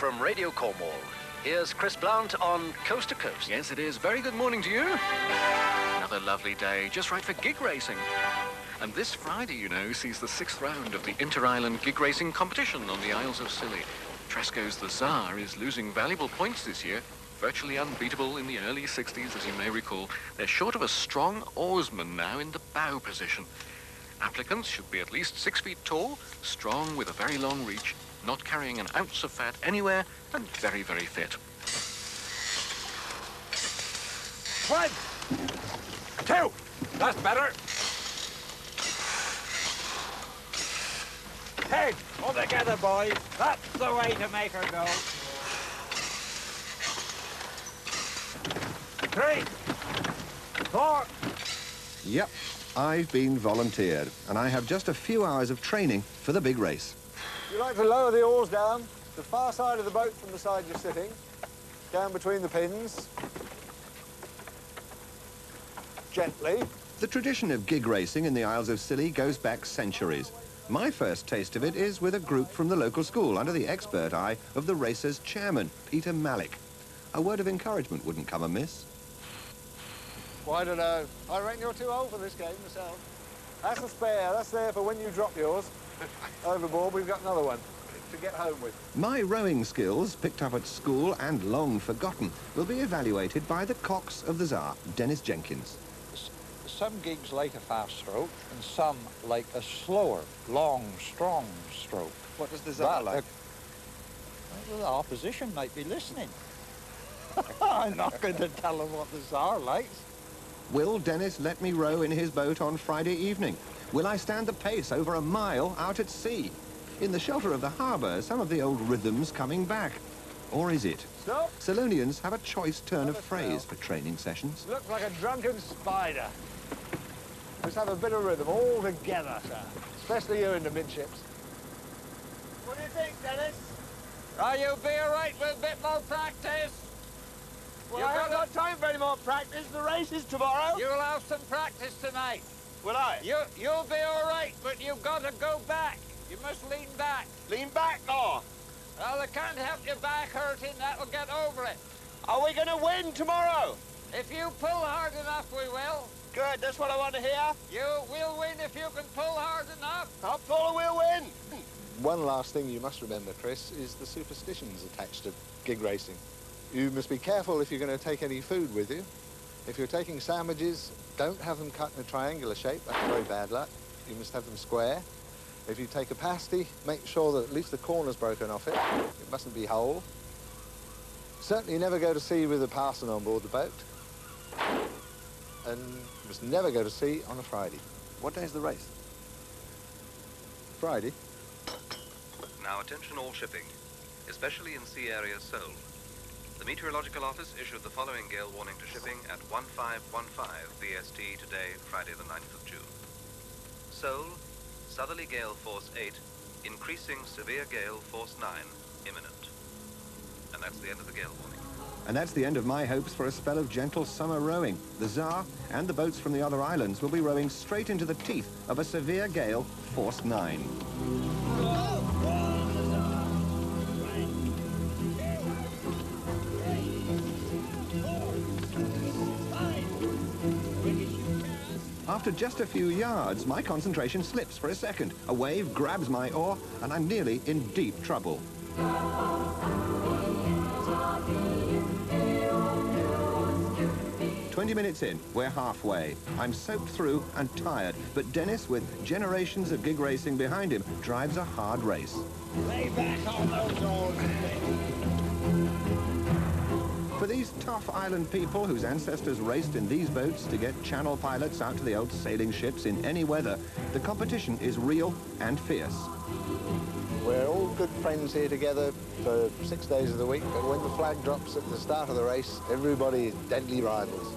from Radio Cornwall. Here's Chris Blount on Coast to Coast. Yes, it is. Very good morning to you. Another lovely day, just right for gig racing. And this Friday, you know, sees the 6th round of the Inter-Island gig racing competition on the Isles of Scilly. Tresco's The Tsar is losing valuable points this year. Virtually unbeatable in the early 60s, as you may recall. They're short of a strong oarsman now in the bow position. Applicants should be at least 6 feet tall, strong with a very long reach, not carrying an ounce of fat anywhere, and very, very fit. 1, 2, that's better. 10, all together, boys. That's the way to make her go. 3, 4. Yep, I've been volunteered, and I have just a few hours of training for the big race. You like to lower the oars down, the far side of the boat from the side you're sitting, down between the pins. Gently. The tradition of gig racing in the Isles of Scilly goes back centuries. My first taste of it is with a group from the local school under the expert eye of the racer's chairman, Peter Mallock. A word of encouragement wouldn't come amiss. Well, I don't know. I reckon you're too old for this game myself. That's a spare. That's there for when you drop yours overboard. We've got another one to get home with. My rowing skills, picked up at school and long forgotten, will be evaluated by the cox of the Tsar, Dennis Jenkins. Some gigs like a fast stroke, and some like a slower, long, strong stroke. What does the Tsar like? Well, the opposition might be listening. I'm not going to tell them what the Tsar likes. Will Dennis let me row in his boat on Friday evening? Will I stand the pace over a mile out at sea? In the shelter of the harbour, some of the old rhythms coming back. Or is it? Stop. Salonians have a choice turn of phrase for training sessions. Looks like a drunken spider. Let's have a bit of rhythm all together, sir. Especially you in the midships. What do you think, Dennis? You'll be all right with a bit more practice. Well, I haven't got time for any more practice. The race is tomorrow. You'll have some practice tonight. Will I? You'll be all right, but you've got to go back. You must lean back. Lean back, or? Well, they can't help your back hurting. That'll get over it. Are we going to win tomorrow? If you pull hard enough, we will. Good, that's what I want to hear. You will win if you can pull hard enough. I'll pull and we'll win. One last thing you must remember, Chris, is the superstitions attached to gig racing. You must be careful if you're going to take any food with you. If you're taking sandwiches, don't have them cut in a triangular shape. That's very bad luck. You must have them square. If you take a pasty, make sure that at least the corner's broken off it. It mustn't be whole. Certainly never go to sea with a parson on board the boat. And you must never go to sea on a Friday. What day is the race? Friday. Now attention all shipping, especially in sea area Seoul. The Meteorological Office issued the following gale warning to shipping at 1515 BST today, Friday the 9th of June. Seoul, southerly gale force 8, increasing severe gale force 9, imminent. And that's the end of the gale warning. And that's the end of my hopes for a spell of gentle summer rowing. The Tsar and the boats from the other islands will be rowing straight into the teeth of a severe gale, force 9. After just a few yards, my concentration slips for a second. A wave grabs my oar, and I'm nearly in deep trouble. 20 minutes in, we're halfway. I'm soaked through and tired, but Dennis, with generations of gig racing behind him, drives a hard race. Lay back on those oars. For these tough island people whose ancestors raced in these boats to get channel pilots out to the old sailing ships in any weather, the competition is real and fierce. We're all good friends here together for 6 days of the week, but when the flag drops at the start of the race, everybody is deadly rivals.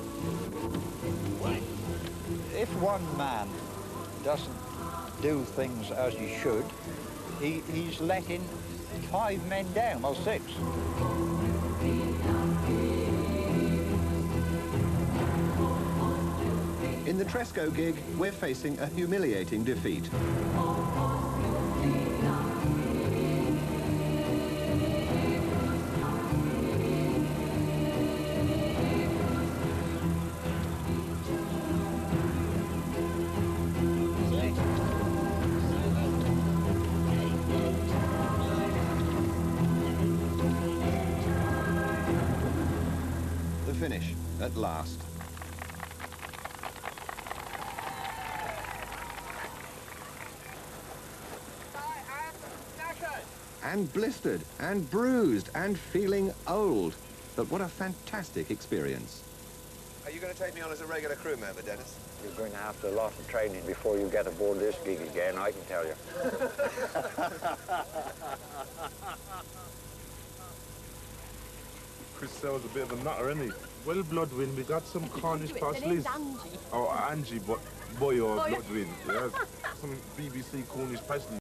If one man doesn't do things as he should, he's letting 5 men down, or 6. In the Tresco gig, we're facing a humiliating defeat. finish, at last. And blistered, and bruised, and feeling old. But what a fantastic experience. Are you going to take me on as a regular crew member, Dennis? You're going to have to do a lot of training before you get aboard this gig again, I can tell you. Chris Searle's a bit of a nutter, isn't he? Well, Bloodwind, we got some Cornish parsleys. Oh, Angie, but boy, or Bloodwind. Yeah, some BBC Cornish parsleys.